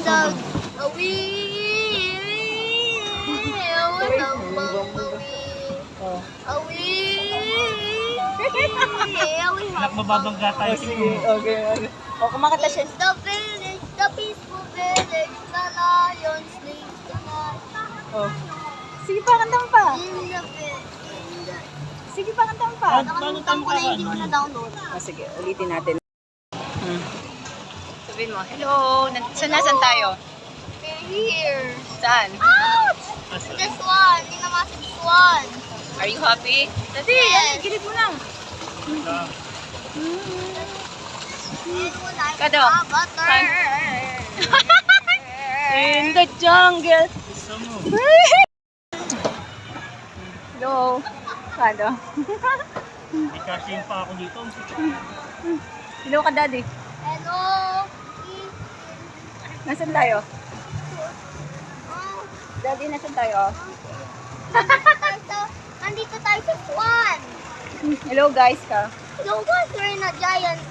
dog. Anak, mababangga tayo siguro. Okay. O, kumakanta siya. The village, the peaceful village, the lions live tonight. Oh. Sige pa, kanta mo pa. In the village, Sige pa, kanta mo pa. nakalimutan ko na hindi ko na-download. Sige, ulitin natin. Sabihin mo, hello, nasan tayo? We're here. Saan? Ouch! This one, inamasok this one. Are you happy? Dati, Yes. gilid mo lang. Kado. Kado. Butter. In the jungle. Gusto mo. Hello. Kado. May cashin pa ako dito. Hello ka, daddy. Hello. Nasaan tayo? Oh, Daddy, nasaan tayo? nandito tayo sa swan. Hello guys ka. Hello guys, we're in a giant